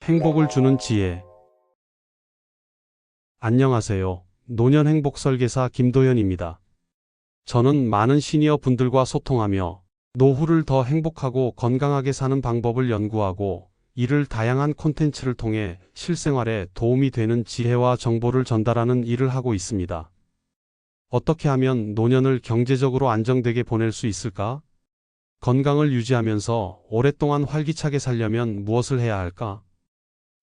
행복을 주는 지혜. 안녕하세요. 노년 행복 설계사 김도현입니다. 저는 많은 시니어 분들과 소통하며 노후를 더 행복하고 건강하게 사는 방법을 연구하고 이를 다양한 콘텐츠를 통해 실생활에 도움이 되는 지혜와 정보를 전달하는 일을 하고 있습니다. 어떻게 하면 노년을 경제적으로 안정되게 보낼 수 있을까? 건강을 유지하면서 오랫동안 활기차게 살려면 무엇을 해야 할까?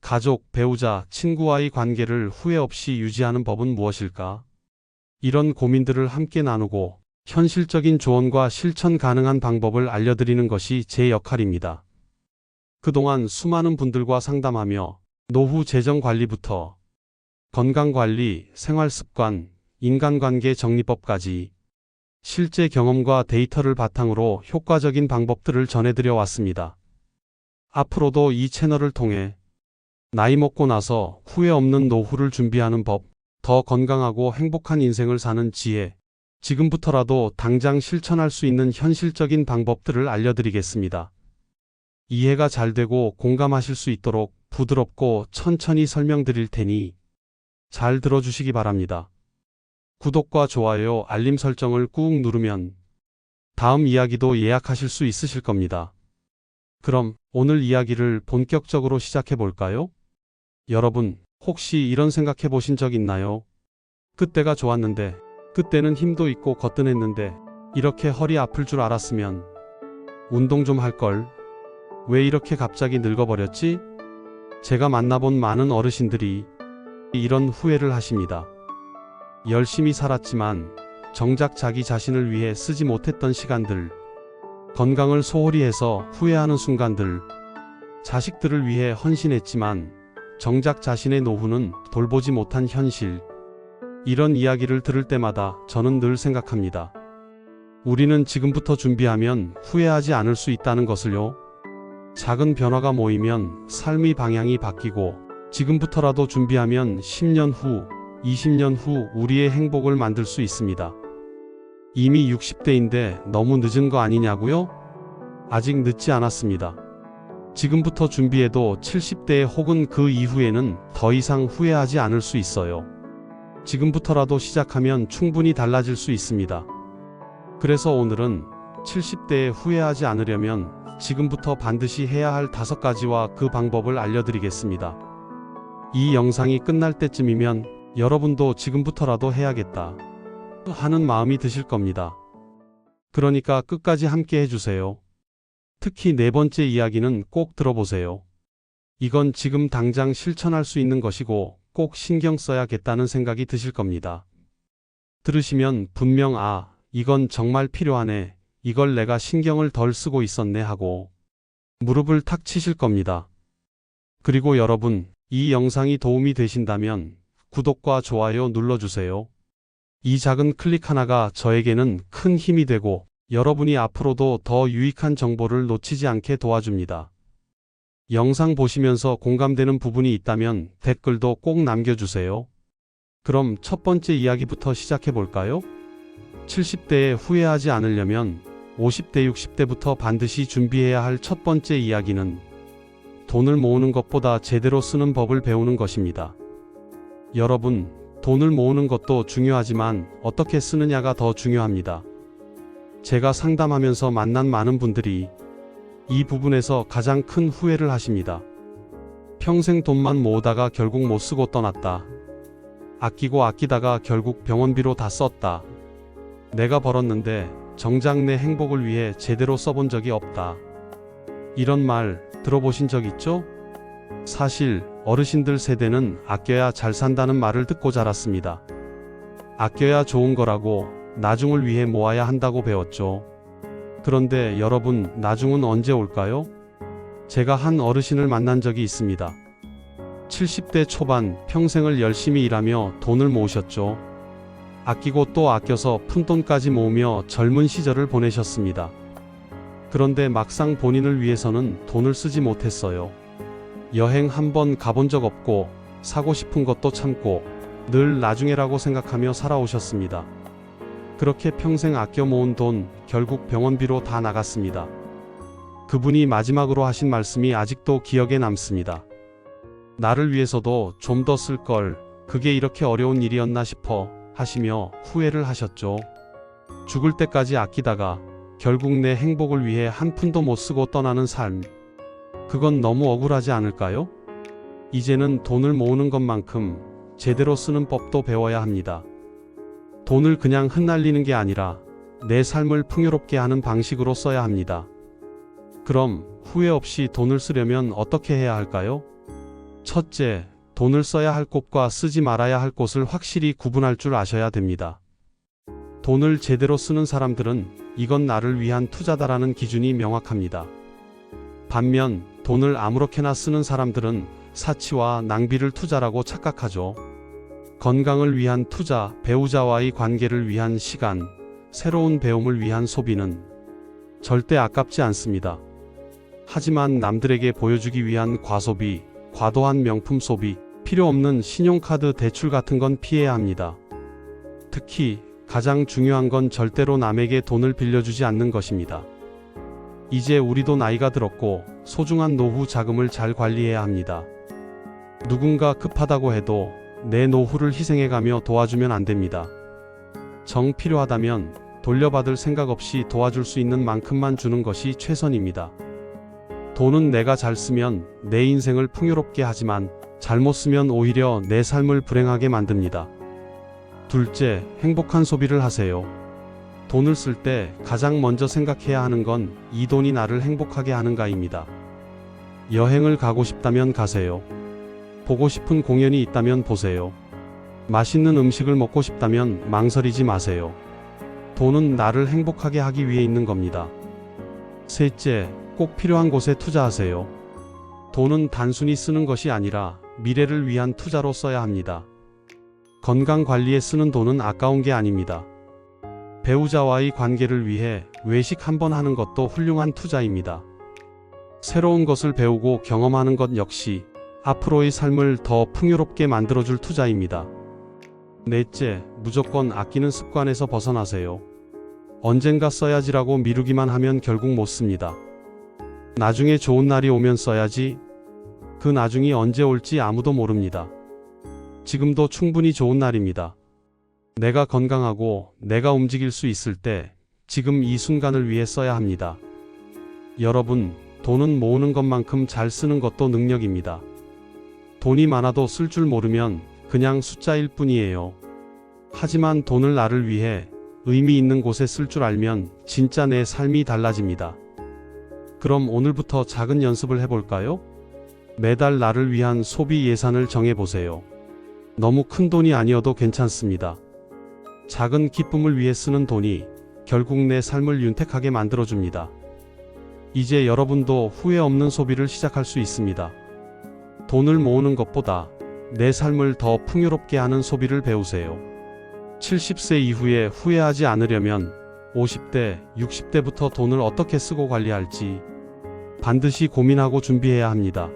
가족, 배우자, 친구와의 관계를 후회 없이 유지하는 법은 무엇일까? 이런 고민들을 함께 나누고 현실적인 조언과 실천 가능한 방법을 알려드리는 것이 제 역할입니다. 그동안 수많은 분들과 상담하며 노후 재정 관리부터 건강관리, 생활습관, 인간관계 정리법까지 실제 경험과 데이터를 바탕으로 효과적인 방법들을 전해드려 왔습니다. 앞으로도 이 채널을 통해 나이 먹고 나서 후회 없는 노후를 준비하는 법, 더 건강하고 행복한 인생을 사는 지혜, 지금부터라도 당장 실천할 수 있는 현실적인 방법들을 알려드리겠습니다. 이해가 잘 되고 공감하실 수 있도록 부드럽고 천천히 설명드릴 테니 잘 들어주시기 바랍니다. 구독과 좋아요, 알림 설정을 꾹 누르면 다음 이야기도 예약하실 수 있으실 겁니다. 그럼 오늘 이야기를 본격적으로 시작해 볼까요? 여러분, 혹시 이런 생각해 보신 적 있나요? 그때가 좋았는데, 그때는 힘도 있고 거뜬했는데, 이렇게 허리 아플 줄 알았으면 운동 좀 할걸. 왜 이렇게 갑자기 늙어버렸지? 제가 만나본 많은 어르신들이 이런 후회를 하십니다. 열심히 살았지만 정작 자기 자신을 위해 쓰지 못했던 시간들, 건강을 소홀히 해서 후회하는 순간들, 자식들을 위해 헌신했지만 정작 자신의 노후는 돌보지 못한 현실. 이런 이야기를 들을 때마다 저는 늘 생각합니다. 우리는 지금부터 준비하면 후회하지 않을 수 있다는 것을요. 작은 변화가 모이면 삶의 방향이 바뀌고 지금부터라도 준비하면 10년 후, 20년 후 우리의 행복을 만들 수 있습니다. 이미 60대인데 너무 늦은 거 아니냐고요? 아직 늦지 않았습니다. 지금부터 준비해도 70대 혹은 그 이후에는 더 이상 후회하지 않을 수 있어요. 지금부터라도 시작하면 충분히 달라질 수 있습니다. 그래서 오늘은 70대에 후회하지 않으려면 지금부터 반드시 해야 할 5가지와 그 방법을 알려드리겠습니다. 이 영상이 끝날 때쯤이면 여러분도 지금부터라도 해야겠다 하는 마음이 드실 겁니다. 그러니까 끝까지 함께 해주세요. 특히 4번째 이야기는 꼭 들어보세요. 이건 지금 당장 실천할 수 있는 것이고 꼭 신경 써야겠다는 생각이 드실 겁니다. 들으시면 분명 이건 정말 필요하네, 이걸 내가 신경을 덜 쓰고 있었네 하고 무릎을 탁 치실 겁니다. 그리고 여러분, 이 영상이 도움이 되신다면 구독과 좋아요 눌러주세요. 이 작은 클릭 하나가 저에게는 큰 힘이 되고 여러분이 앞으로도 더 유익한 정보를 놓치지 않게 도와줍니다. 영상 보시면서 공감되는 부분이 있다면 댓글도 꼭 남겨주세요. 그럼 첫 번째 이야기부터 시작해 볼까요? 70대에 후회하지 않으려면 50대, 60대부터 반드시 준비해야 할 첫 번째 이야기는 돈을 모으는 것보다 제대로 쓰는 법을 배우는 것입니다. 여러분, 돈을 모으는 것도 중요하지만 어떻게 쓰느냐가 더 중요합니다. 제가 상담하면서 만난 많은 분들이 이 부분에서 가장 큰 후회를 하십니다. 평생 돈만 모으다가 결국 못 쓰고 떠났다. 아끼고 아끼다가 결국 병원비로 다 썼다. 내가 벌었는데 정작 내 행복을 위해 제대로 써본 적이 없다. 이런 말 들어보신 적 있죠? 사실 어르신들 세대는 아껴야 잘 산다는 말을 듣고 자랐습니다. 아껴야 좋은 거라고, 나중을 위해 모아야 한다고 배웠죠. 그런데 여러분, 나중은 언제 올까요? 제가 한 어르신을 만난 적이 있습니다. 70대 초반 평생을 열심히 일하며 돈을 모으셨죠. 아끼고 또 아껴서 푼돈까지 모으며 젊은 시절을 보내셨습니다. 그런데 막상 본인을 위해서는 돈을 쓰지 못했어요. 여행 한 번 가본 적 없고 사고 싶은 것도 참고 늘 나중에라고 생각하며 살아오셨습니다. 그렇게 평생 아껴 모은 돈 결국 병원비로 다 나갔습니다. 그분이 마지막으로 하신 말씀이 아직도 기억에 남습니다. 나를 위해서도 좀 더 쓸 걸, 그게 이렇게 어려운 일이었나 싶어 하시며 후회를 하셨죠. 죽을 때까지 아끼다가 결국 내 행복을 위해 한 푼도 못 쓰고 떠나는 삶. 그건 너무 억울하지 않을까요? 이제는 돈을 모으는 것만큼 제대로 쓰는 법도 배워야 합니다. 돈을 그냥 흩날리는 게 아니라 내 삶을 풍요롭게 하는 방식으로 써야 합니다. 그럼 후회 없이 돈을 쓰려면 어떻게 해야 할까요? 첫째, 돈을 써야 할 곳과 쓰지 말아야 할 곳을 확실히 구분할 줄 아셔야 됩니다. 돈을 제대로 쓰는 사람들은 이건 나를 위한 투자다라는 기준이 명확합니다. 반면 돈을 아무렇게나 쓰는 사람들은 사치와 낭비를 투자라고 착각하죠. 건강을 위한 투자, 배우자와의 관계를 위한 시간, 새로운 배움을 위한 소비는 절대 아깝지 않습니다. 하지만 남들에게 보여주기 위한 과소비, 과도한 명품 소비, 필요 없는 신용카드 대출 같은 건 피해야 합니다. 특히 가장 중요한 건 절대로 남에게 돈을 빌려주지 않는 것입니다. 이제 우리도 나이가 들었고 소중한 노후 자금을 잘 관리해야 합니다. 누군가 급하다고 해도 내 노후를 희생해가며 도와주면 안 됩니다. 정 필요하다면 돌려받을 생각 없이 도와줄 수 있는 만큼만 주는 것이 최선입니다. 돈은 내가 잘 쓰면 내 인생을 풍요롭게 하지만 잘못 쓰면 오히려 내 삶을 불행하게 만듭니다. 둘째, 행복한 소비를 하세요. 돈을 쓸 때 가장 먼저 생각해야 하는 건 이 돈이 나를 행복하게 하는가입니다. 여행을 가고 싶다면 가세요. 보고 싶은 공연이 있다면 보세요. 맛있는 음식을 먹고 싶다면 망설이지 마세요. 돈은 나를 행복하게 하기 위해 있는 겁니다. 셋째, 꼭 필요한 곳에 투자하세요. 돈은 단순히 쓰는 것이 아니라 미래를 위한 투자로 써야 합니다. 건강 관리에 쓰는 돈은 아까운 게 아닙니다. 배우자와의 관계를 위해 외식 한번 하는 것도 훌륭한 투자입니다. 새로운 것을 배우고 경험하는 것 역시 앞으로의 삶을 더 풍요롭게 만들어줄 투자입니다. 넷째, 무조건 아끼는 습관에서 벗어나세요. 언젠가 써야지라고 미루기만 하면 결국 못 씁니다. 나중에 좋은 날이 오면 써야지. 그 나중이 언제 올지 아무도 모릅니다. 지금도 충분히 좋은 날입니다. 내가 건강하고 내가 움직일 수 있을 때 지금 이 순간을 위해 써야 합니다. 여러분, 돈은 모으는 것만큼 잘 쓰는 것도 능력입니다. 돈이 많아도 쓸 줄 모르면 그냥 숫자일 뿐이에요. 하지만 돈을 나를 위해 의미 있는 곳에 쓸 줄 알면 진짜 내 삶이 달라집니다. 그럼 오늘부터 작은 연습을 해볼까요? 매달 나를 위한 소비 예산을 정해보세요. 너무 큰 돈이 아니어도 괜찮습니다. 작은 기쁨을 위해 쓰는 돈이 결국 내 삶을 윤택하게 만들어줍니다. 이제 여러분도 후회 없는 소비를 시작할 수 있습니다. 돈을 모으는 것보다 내 삶을 더 풍요롭게 하는 소비를 배우세요. 70세 이후에 후회하지 않으려면 50대, 60대부터 돈을 어떻게 쓰고 관리할지 반드시 고민하고 준비해야 합니다.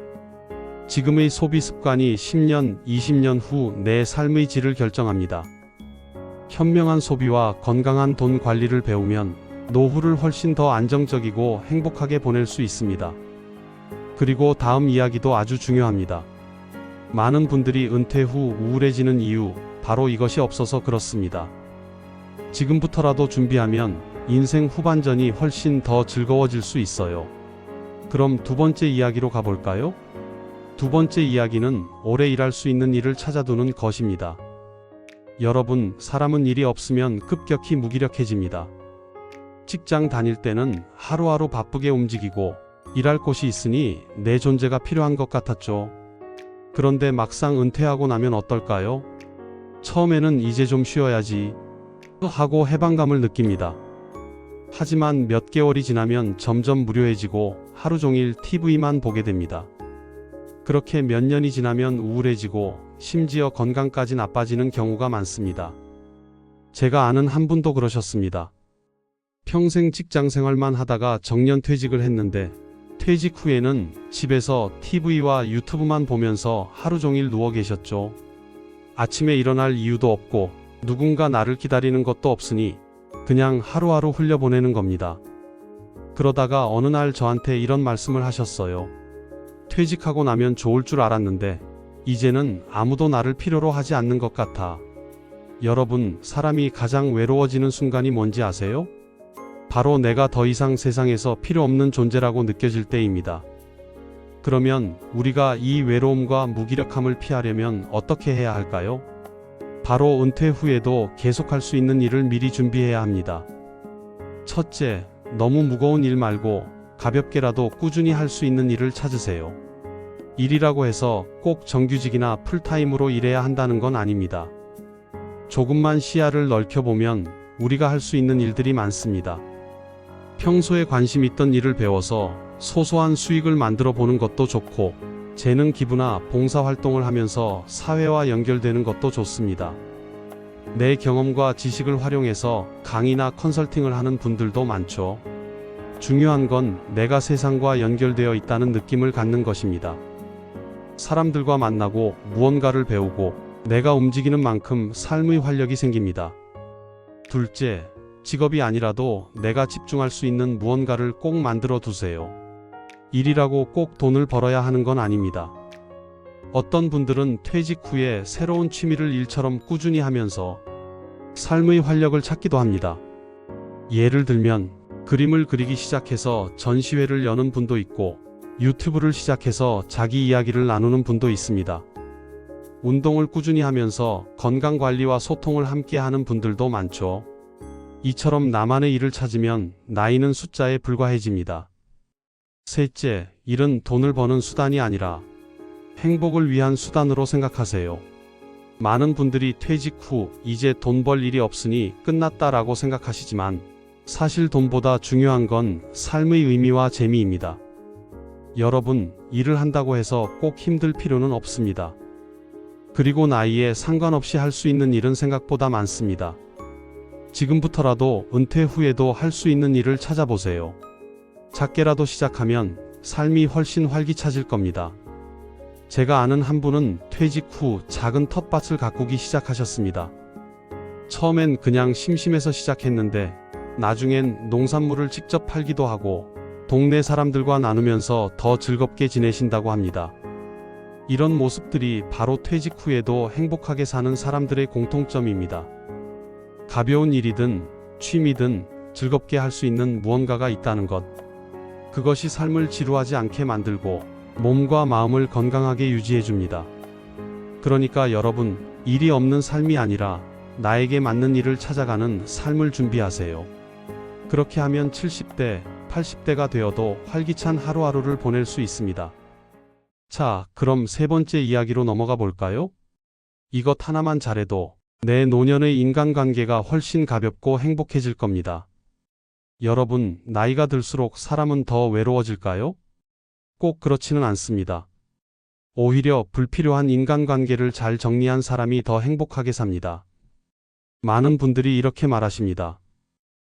지금의 소비 습관이 10년, 20년 후 내 삶의 질을 결정합니다. 현명한 소비와 건강한 돈 관리를 배우면 노후를 훨씬 더 안정적이고 행복하게 보낼 수 있습니다. 그리고 다음 이야기도 아주 중요합니다. 많은 분들이 은퇴 후 우울해지는 이유, 바로 이것이 없어서 그렇습니다. 지금부터라도 준비하면 인생 후반전이 훨씬 더 즐거워질 수 있어요. 그럼 두 번째 이야기로 가볼까요? 두 번째 이야기는 오래 일할 수 있는 일을 찾아두는 것입니다. 여러분, 사람은 일이 없으면 급격히 무기력해집니다. 직장 다닐 때는 하루하루 바쁘게 움직이고 일할 곳이 있으니 내 존재가 필요한 것 같았죠. 그런데 막상 은퇴하고 나면 어떨까요? 처음에는 이제 좀 쉬어야지 하고 해방감을 느낍니다. 하지만 몇 개월이 지나면 점점 무료해지고 하루 종일 TV만 보게 됩니다. 그렇게 몇 년이 지나면 우울해지고 심지어 건강까지 나빠지는 경우가 많습니다. 제가 아는 한 분도 그러셨습니다. 평생 직장 생활만 하다가 정년퇴직을 했는데 퇴직 후에는 집에서 TV와 유튜브만 보면서 하루 종일 누워 계셨죠. 아침에 일어날 이유도 없고 누군가 나를 기다리는 것도 없으니 그냥 하루하루 흘려보내는 겁니다. 그러다가 어느 날 저한테 이런 말씀을 하셨어요. 퇴직하고 나면 좋을 줄 알았는데 이제는 아무도 나를 필요로 하지 않는 것 같아. 여러분, 사람이 가장 외로워지는 순간이 뭔지 아세요? 바로 내가 더 이상 세상에서 필요 없는 존재라고 느껴질 때입니다. 그러면 우리가 이 외로움과 무기력함을 피하려면 어떻게 해야 할까요? 바로 은퇴 후에도 계속할 수 있는 일을 미리 준비해야 합니다. 첫째, 너무 무거운 일 말고 가볍게라도 꾸준히 할 수 있는 일을 찾으세요. 일이라고 해서 꼭 정규직이나 풀타임으로 일해야 한다는 건 아닙니다. 조금만 시야를 넓혀보면 우리가 할 수 있는 일들이 많습니다. 평소에 관심 있던 일을 배워서 소소한 수익을 만들어 보는 것도 좋고, 재능 기부나 봉사활동을 하면서 사회와 연결되는 것도 좋습니다. 내 경험과 지식을 활용해서 강의나 컨설팅을 하는 분들도 많죠. 중요한 건 내가 세상과 연결되어 있다는 느낌을 갖는 것입니다. 사람들과 만나고 무언가를 배우고 내가 움직이는 만큼 삶의 활력이 생깁니다. 둘째, 직업이 아니라도 내가 집중할 수 있는 무언가를 꼭 만들어 두세요. 일이라고 꼭 돈을 벌어야 하는 건 아닙니다. 어떤 분들은 퇴직 후에 새로운 취미를 일처럼 꾸준히 하면서 삶의 활력을 찾기도 합니다. 예를 들면 그림을 그리기 시작해서 전시회를 여는 분도 있고, 유튜브를 시작해서 자기 이야기를 나누는 분도 있습니다. 운동을 꾸준히 하면서 건강관리와 소통을 함께 하는 분들도 많죠. 이처럼 나만의 일을 찾으면 나이는 숫자에 불과해집니다. 셋째, 일은 돈을 버는 수단이 아니라 행복을 위한 수단으로 생각하세요. 많은 분들이 퇴직 후 이제 돈 벌 일이 없으니 끝났다라고 생각하시지만, 사실 돈보다 중요한 건 삶의 의미와 재미입니다. 여러분, 일을 한다고 해서 꼭 힘들 필요는 없습니다. 그리고 나이에 상관없이 할 수 있는 일은 생각보다 많습니다. 지금부터라도 은퇴 후에도 할 수 있는 일을 찾아보세요. 작게라도 시작하면 삶이 훨씬 활기차질 겁니다. 제가 아는 한 분은 퇴직 후 작은 텃밭을 가꾸기 시작하셨습니다. 처음엔 그냥 심심해서 시작했는데 나중엔 농산물을 직접 팔기도 하고 동네 사람들과 나누면서 더 즐겁게 지내신다고 합니다. 이런 모습들이 바로 퇴직 후에도 행복하게 사는 사람들의 공통점입니다. 가벼운 일이든 취미든 즐겁게 할 수 있는 무언가가 있다는 것. 그것이 삶을 지루하지 않게 만들고 몸과 마음을 건강하게 유지해줍니다. 그러니까 여러분, 일이 없는 삶이 아니라 나에게 맞는 일을 찾아가는 삶을 준비하세요. 그렇게 하면 70대, 80대가 되어도 활기찬 하루하루를 보낼 수 있습니다. 자, 그럼 세 번째 이야기로 넘어가 볼까요? 이것 하나만 잘해도 내 노년의 인간관계가 훨씬 가볍고 행복해질 겁니다. 여러분, 나이가 들수록 사람은 더 외로워질까요? 꼭 그렇지는 않습니다. 오히려 불필요한 인간관계를 잘 정리한 사람이 더 행복하게 삽니다. 많은 분들이 이렇게 말하십니다.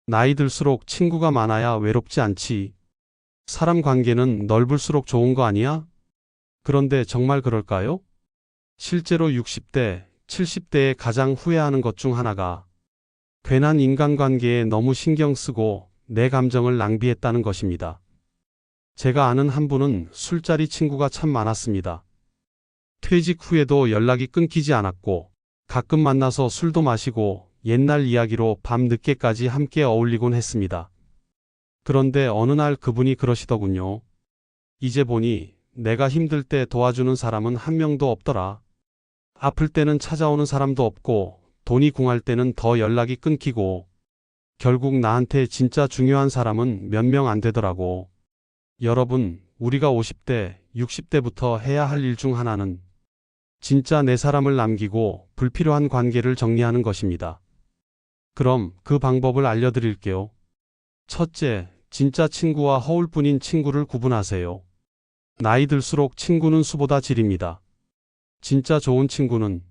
나이 들수록 친구가 많아야 외롭지 않지. 사람 관계는 넓을수록 좋은 거 아니야? 그런데 정말 그럴까요? 실제로 60대, 70대에 가장 후회하는 것 중 하나가 괜한 인간관계에 너무 신경 쓰고 내 감정을 낭비했다는 것입니다. 제가 아는 한 분은 술자리 친구가 참 많았습니다. 퇴직 후에도 연락이 끊기지 않았고, 가끔 만나서 술도 마시고 옛날 이야기로 밤 늦게까지 함께 어울리곤 했습니다. 그런데 어느 날 그분이 그러시더군요. 이제 보니 내가 힘들 때 도와주는 사람은 한 명도 없더라. 아플 때는 찾아오는 사람도 없고 돈이 궁할 때는 더 연락이 끊기고 결국 나한테 진짜 중요한 사람은 몇 명 안 되더라고. 여러분, 우리가 50대, 60대부터 해야 할 일 중 하나는 진짜 내 사람을 남기고 불필요한 관계를 정리하는 것입니다. 그럼 그 방법을 알려드릴게요. 첫째, 진짜 친구와 허울뿐인 친구를 구분하세요. 나이 들수록 친구는 수보다 질입니다. 진짜 좋은 친구는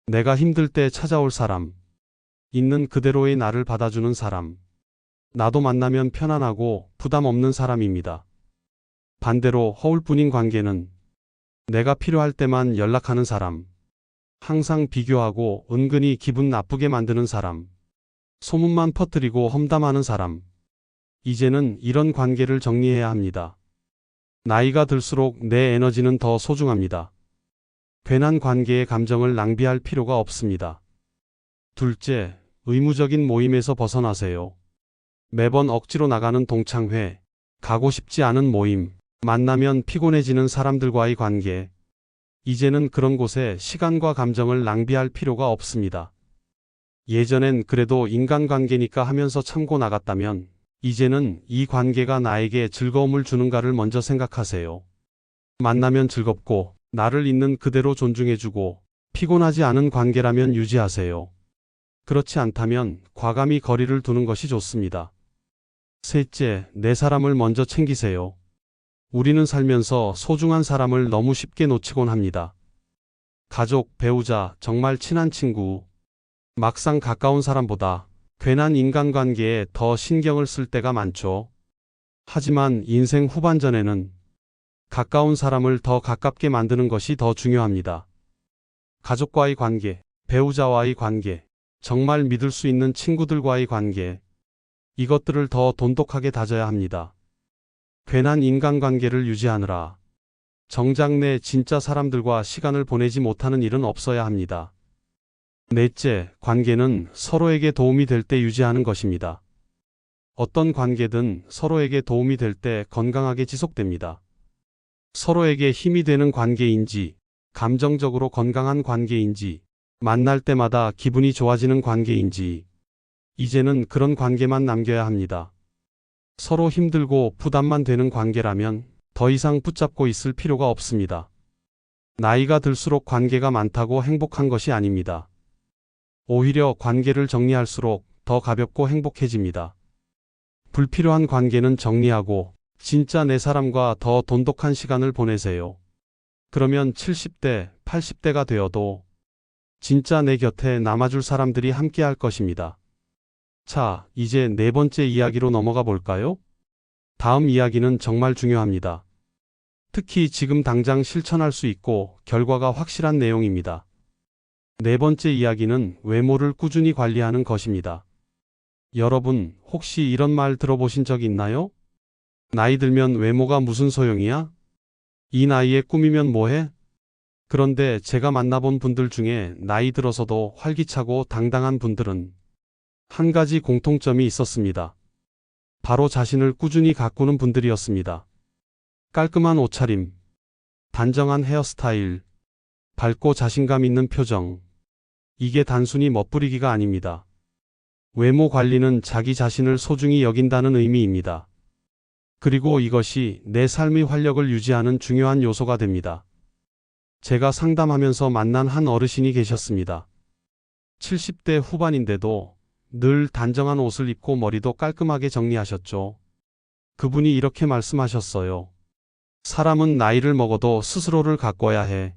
내가 힘들 때 찾아올 사람, 있는 그대로의 나를 받아주는 사람, 나도 만나면 편안하고 부담 없는 사람입니다. 반대로 허울뿐인 관계는 내가 필요할 때만 연락하는 사람, 항상 비교하고 은근히 기분 나쁘게 만드는 사람, 소문만 퍼뜨리고 험담하는 사람. 이제는 이런 관계를 정리해야 합니다. 나이가 들수록 내 에너지는 더 소중합니다. 괜한 관계의 감정을 낭비할 필요가 없습니다. 둘째, 의무적인 모임에서 벗어나세요. 매번 억지로 나가는 동창회, 가고 싶지 않은 모임, 만나면 피곤해지는 사람들과의 관계. 이제는 그런 곳에 시간과 감정을 낭비할 필요가 없습니다. 예전엔 그래도 인간관계니까 하면서 참고 나갔다면, 이제는 이 관계가 나에게 즐거움을 주는가를 먼저 생각하세요. 만나면 즐겁고, 나를 있는 그대로 존중해주고, 피곤하지 않은 관계라면 유지하세요. 그렇지 않다면 과감히 거리를 두는 것이 좋습니다. 셋째, 내 사람을 먼저 챙기세요. 우리는 살면서 소중한 사람을 너무 쉽게 놓치곤 합니다. 가족, 배우자, 정말 친한 친구. 막상 가까운 사람보다 괜한 인간관계에 더 신경을 쓸 때가 많죠. 하지만 인생 후반전에는 가까운 사람을 더 가깝게 만드는 것이 더 중요합니다. 가족과의 관계, 배우자와의 관계, 정말 믿을 수 있는 친구들과의 관계, 이것들을 더 돈독하게 다져야 합니다. 괜한 인간관계를 유지하느라 정작 내 진짜 사람들과 시간을 보내지 못하는 일은 없어야 합니다. 넷째, 관계는 서로에게 도움이 될 때 유지하는 것입니다. 어떤 관계든 서로에게 도움이 될 때 건강하게 지속됩니다. 서로에게 힘이 되는 관계인지, 감정적으로 건강한 관계인지, 만날 때마다 기분이 좋아지는 관계인지, 이제는 그런 관계만 남겨야 합니다. 서로 힘들고 부담만 되는 관계라면 더 이상 붙잡고 있을 필요가 없습니다. 나이가 들수록 관계가 많다고 행복한 것이 아닙니다. 오히려 관계를 정리할수록 더 가볍고 행복해집니다. 불필요한 관계는 정리하고 진짜 내 사람과 더 돈독한 시간을 보내세요. 그러면 70대, 80대가 되어도 진짜 내 곁에 남아줄 사람들이 함께할 것입니다. 자, 이제 네 번째 이야기로 넘어가 볼까요? 다음 이야기는 정말 중요합니다. 특히 지금 당장 실천할 수 있고 결과가 확실한 내용입니다. 네 번째 이야기는 외모를 꾸준히 관리하는 것입니다. 여러분, 혹시 이런 말 들어보신 적 있나요? 나이 들면 외모가 무슨 소용이야? 이 나이에 꾸미면 뭐해? 그런데 제가 만나본 분들 중에 나이 들어서도 활기차고 당당한 분들은 한 가지 공통점이 있었습니다. 바로 자신을 꾸준히 가꾸는 분들이었습니다. 깔끔한 옷차림, 단정한 헤어스타일, 밝고 자신감 있는 표정. 이게 단순히 멋부리기가 아닙니다. 외모 관리는 자기 자신을 소중히 여긴다는 의미입니다. 그리고 이것이 내 삶의 활력을 유지하는 중요한 요소가 됩니다. 제가 상담하면서 만난 한 어르신이 계셨습니다. 70대 후반인데도 늘 단정한 옷을 입고 머리도 깔끔하게 정리하셨죠. 그분이 이렇게 말씀하셨어요. 사람은 나이를 먹어도 스스로를 가꿔야 해.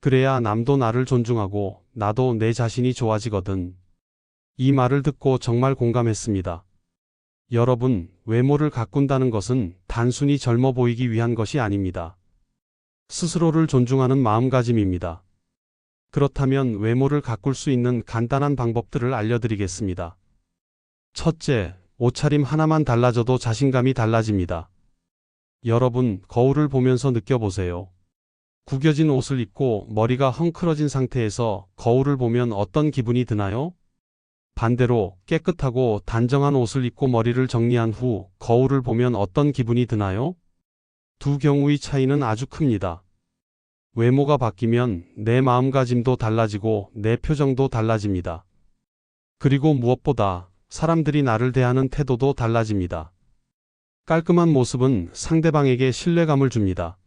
그래야 남도 나를 존중하고 나도 내 자신이 좋아지거든. 이 말을 듣고 정말 공감했습니다. 여러분, 외모를 가꾼다는 것은 단순히 젊어 보이기 위한 것이 아닙니다. 스스로를 존중하는 마음가짐입니다. 그렇다면 외모를 가꿀 수 있는 간단한 방법들을 알려드리겠습니다. 첫째, 옷차림 하나만 달라져도 자신감이 달라집니다. 여러분, 거울을 보면서 느껴보세요. 구겨진 옷을 입고 머리가 헝클어진 상태에서 거울을 보면 어떤 기분이 드나요? 반대로 깨끗하고 단정한 옷을 입고 머리를 정리한 후 거울을 보면 어떤 기분이 드나요? 두 경우의 차이는 아주 큽니다. 외모가 바뀌면 내 마음가짐도 달라지고 내 표정도 달라집니다. 그리고 무엇보다 사람들이 나를 대하는 태도도 달라집니다. 깔끔한 모습은 상대방에게 신뢰감을 줍니다.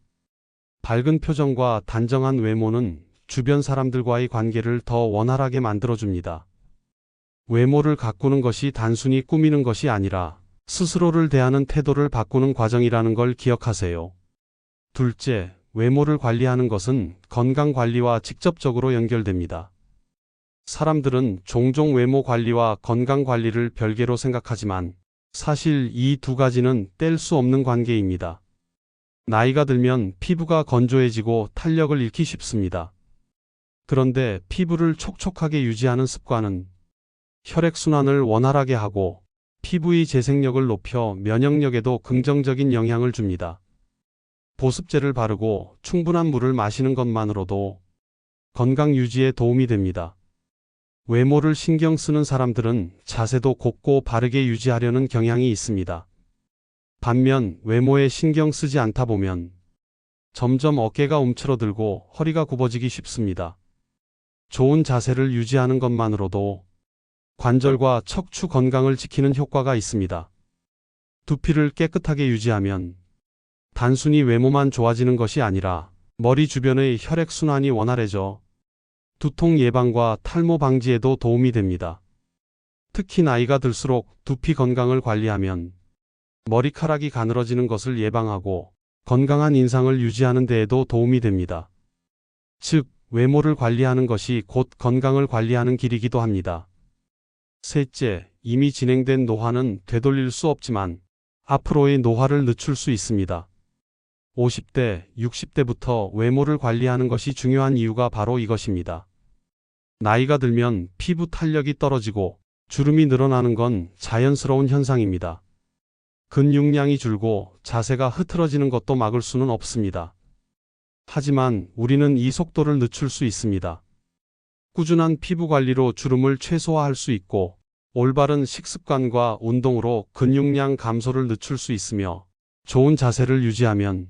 밝은 표정과 단정한 외모는 주변 사람들과의 관계를 더 원활하게 만들어줍니다. 외모를 가꾸는 것이 단순히 꾸미는 것이 아니라 스스로를 대하는 태도를 바꾸는 과정이라는 걸 기억하세요. 둘째, 외모를 관리하는 것은 건강 관리와 직접적으로 연결됩니다. 사람들은 종종 외모 관리와 건강 관리를 별개로 생각하지만 사실 이 두 가지는 뗄 수 없는 관계입니다. 나이가 들면 피부가 건조해지고 탄력을 잃기 쉽습니다. 그런데 피부를 촉촉하게 유지하는 습관은 혈액순환을 원활하게 하고 피부의 재생력을 높여 면역력에도 긍정적인 영향을 줍니다. 보습제를 바르고 충분한 물을 마시는 것만으로도 건강 유지에 도움이 됩니다. 외모를 신경 쓰는 사람들은 자세도 곱고 바르게 유지하려는 경향이 있습니다. 반면 외모에 신경 쓰지 않다 보면 점점 어깨가 움츠러들고 허리가 굽어지기 쉽습니다. 좋은 자세를 유지하는 것만으로도 관절과 척추 건강을 지키는 효과가 있습니다. 두피를 깨끗하게 유지하면 단순히 외모만 좋아지는 것이 아니라 머리 주변의 혈액순환이 원활해져 두통 예방과 탈모 방지에도 도움이 됩니다. 특히 나이가 들수록 두피 건강을 관리하면 머리카락이 가늘어지는 것을 예방하고 건강한 인상을 유지하는 데에도 도움이 됩니다. 즉, 외모를 관리하는 것이 곧 건강을 관리하는 길이기도 합니다. 셋째, 이미 진행된 노화는 되돌릴 수 없지만 앞으로의 노화를 늦출 수 있습니다. 50대, 60대부터 외모를 관리하는 것이 중요한 이유가 바로 이것입니다. 나이가 들면 피부 탄력이 떨어지고 주름이 늘어나는 건 자연스러운 현상입니다. 근육량이 줄고 자세가 흐트러지는 것도 막을 수는 없습니다. 하지만 우리는 이 속도를 늦출 수 있습니다. 꾸준한 피부 관리로 주름을 최소화할 수 있고 올바른 식습관과 운동으로 근육량 감소를 늦출 수 있으며 좋은 자세를 유지하면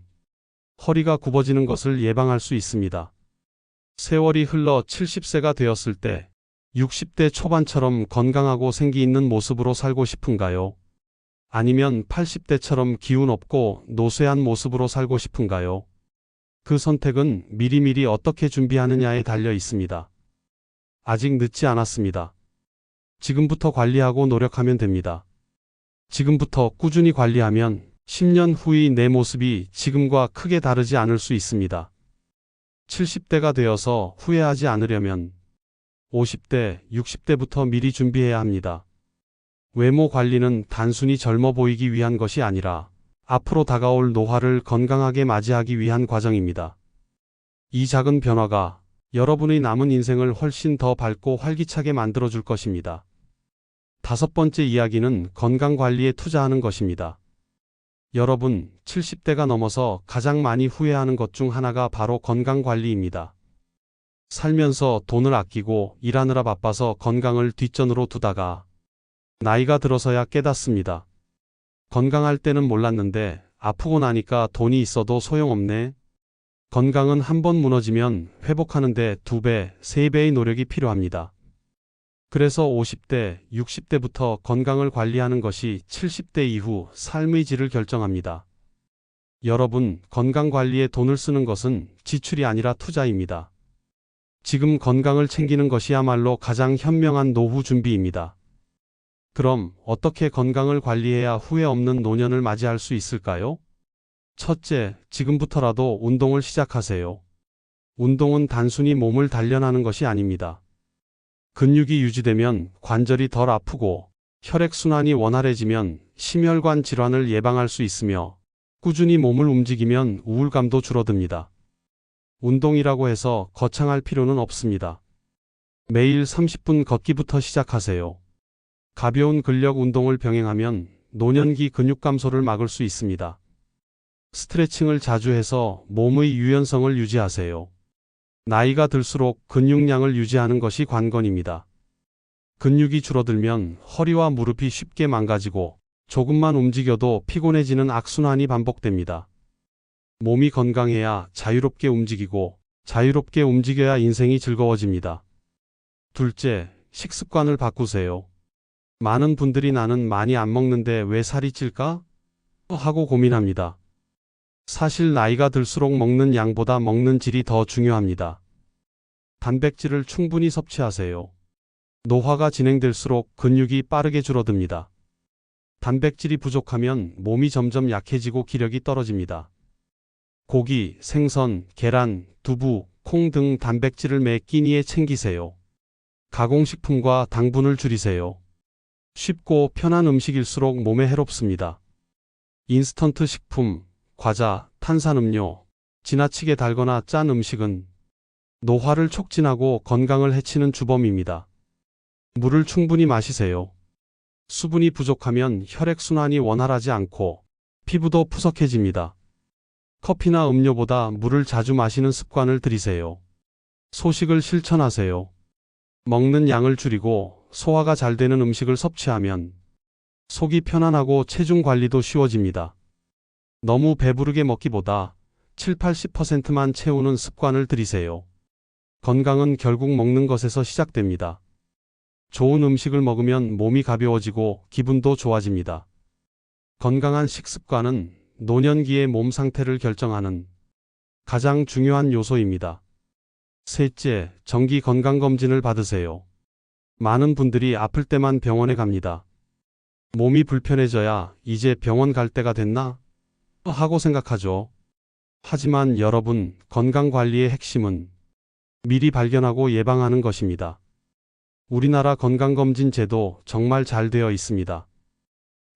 허리가 굽어지는 것을 예방할 수 있습니다. 세월이 흘러 70세가 되었을 때 60대 초반처럼 건강하고 생기 있는 모습으로 살고 싶은가요? 아니면 80대처럼 기운 없고 노쇠한 모습으로 살고 싶은가요? 그 선택은 미리미리 어떻게 준비하느냐에 달려 있습니다. 아직 늦지 않았습니다. 지금부터 관리하고 노력하면 됩니다. 지금부터 꾸준히 관리하면 10년 후의 내 모습이 지금과 크게 다르지 않을 수 있습니다. 70대가 되어서 후회하지 않으려면 50대, 60대부터 미리 준비해야 합니다. 외모 관리는 단순히 젊어 보이기 위한 것이 아니라 앞으로 다가올 노화를 건강하게 맞이하기 위한 과정입니다. 이 작은 변화가 여러분의 남은 인생을 훨씬 더 밝고 활기차게 만들어줄 것입니다. 다섯 번째 이야기는 건강 관리에 투자하는 것입니다. 여러분, 70대가 넘어서 가장 많이 후회하는 것 중 하나가 바로 건강 관리입니다. 살면서 돈을 아끼고 일하느라 바빠서 건강을 뒷전으로 두다가 나이가 들어서야 깨닫습니다. 건강할 때는 몰랐는데 아프고 나니까 돈이 있어도 소용없네. 건강은 한번 무너지면 회복하는데 2배, 3배의 노력이 필요합니다. 그래서 50대, 60대부터 건강을 관리하는 것이 70대 이후 삶의 질을 결정합니다. 여러분, 건강 관리에 돈을 쓰는 것은 지출이 아니라 투자입니다. 지금 건강을 챙기는 것이야말로 가장 현명한 노후 준비입니다. 그럼 어떻게 건강을 관리해야 후회 없는 노년을 맞이할 수 있을까요? 첫째, 지금부터라도 운동을 시작하세요. 운동은 단순히 몸을 단련하는 것이 아닙니다. 근육이 유지되면 관절이 덜 아프고 혈액순환이 원활해지면 심혈관 질환을 예방할 수 있으며 꾸준히 몸을 움직이면 우울감도 줄어듭니다. 운동이라고 해서 거창할 필요는 없습니다. 매일 30분 걷기부터 시작하세요. 가벼운 근력 운동을 병행하면 노년기 근육 감소를 막을 수 있습니다. 스트레칭을 자주 해서 몸의 유연성을 유지하세요. 나이가 들수록 근육량을 유지하는 것이 관건입니다. 근육이 줄어들면 허리와 무릎이 쉽게 망가지고 조금만 움직여도 피곤해지는 악순환이 반복됩니다. 몸이 건강해야 자유롭게 움직이고 자유롭게 움직여야 인생이 즐거워집니다. 둘째, 식습관을 바꾸세요. 많은 분들이 나는 많이 안 먹는데 왜 살이 찔까? 하고 고민합니다. 사실 나이가 들수록 먹는 양보다 먹는 질이 더 중요합니다. 단백질을 충분히 섭취하세요. 노화가 진행될수록 근육이 빠르게 줄어듭니다. 단백질이 부족하면 몸이 점점 약해지고 기력이 떨어집니다. 고기, 생선, 계란, 두부, 콩 등 단백질을 매 끼니에 챙기세요. 가공식품과 당분을 줄이세요. 쉽고 편한 음식일수록 몸에 해롭습니다. 인스턴트 식품, 과자, 탄산음료, 지나치게 달거나 짠 음식은 노화를 촉진하고 건강을 해치는 주범입니다. 물을 충분히 마시세요. 수분이 부족하면 혈액순환이 원활하지 않고 피부도 푸석해집니다. 커피나 음료보다 물을 자주 마시는 습관을 들이세요. 소식을 실천하세요. 먹는 양을 줄이고 소화가 잘 되는 음식을 섭취하면 속이 편안하고 체중 관리도 쉬워집니다. 너무 배부르게 먹기보다 7, 80%만 채우는 습관을 들이세요. 건강은 결국 먹는 것에서 시작됩니다. 좋은 음식을 먹으면 몸이 가벼워지고 기분도 좋아집니다. 건강한 식습관은 노년기의 몸 상태를 결정하는 가장 중요한 요소입니다. 셋째, 정기 건강검진을 받으세요. 많은 분들이 아플 때만 병원에 갑니다. 몸이 불편해져야 이제 병원 갈 때가 됐나? 하고 생각하죠. 하지만 여러분, 건강관리의 핵심은 미리 발견하고 예방하는 것입니다. 우리나라 건강검진 제도 정말 잘 되어 있습니다.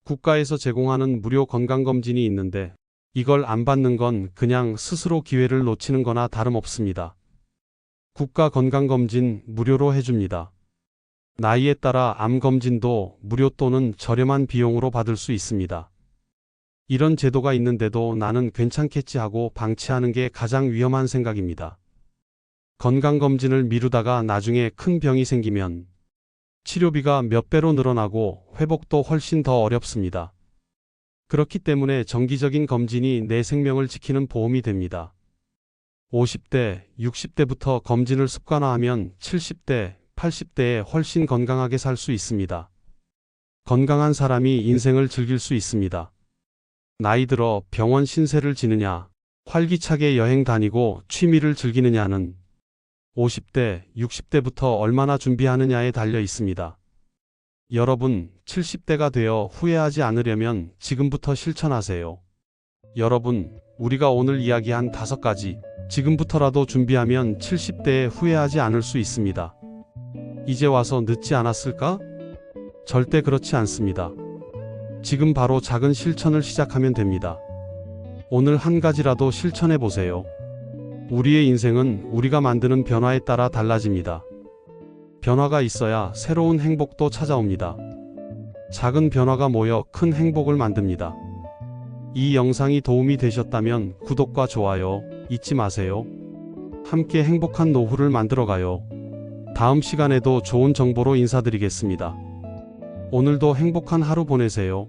국가에서 제공하는 무료 건강검진이 있는데 이걸 안 받는 건 그냥 스스로 기회를 놓치는 거나 다름없습니다. 국가 건강검진 무료로 해줍니다. 나이에 따라 암검진도 무료 또는 저렴한 비용으로 받을 수 있습니다. 이런 제도가 있는데도 나는 괜찮겠지 하고 방치하는 게 가장 위험한 생각입니다. 건강검진을 미루다가 나중에 큰 병이 생기면 치료비가 몇 배로 늘어나고 회복도 훨씬 더 어렵습니다. 그렇기 때문에 정기적인 검진이 내 생명을 지키는 보험이 됩니다. 50대, 60대부터 검진을 습관화하면 70대, 80대에 훨씬 건강하게 살 수 있습니다. 건강한 사람이 인생을 즐길 수 있습니다. 나이 들어 병원 신세를 지느냐, 활기차게 여행 다니고 취미를 즐기느냐는 50대, 60대부터 얼마나 준비하느냐에 달려 있습니다. 여러분, 70대가 되어 후회하지 않으려면 지금부터 실천하세요. 여러분, 우리가 오늘 이야기한 5가지, 지금부터라도 준비하면 70대에 후회하지 않을 수 있습니다. 이제 와서 늦지 않았을까? 절대 그렇지 않습니다. 지금 바로 작은 실천을 시작하면 됩니다. 오늘 한 가지라도 실천해 보세요. 우리의 인생은 우리가 만드는 변화에 따라 달라집니다. 변화가 있어야 새로운 행복도 찾아옵니다. 작은 변화가 모여 큰 행복을 만듭니다. 이 영상이 도움이 되셨다면 구독과 좋아요 잊지 마세요. 함께 행복한 노후를 만들어가요. 다음 시간에도 좋은 정보로 인사드리겠습니다. 오늘도 행복한 하루 보내세요.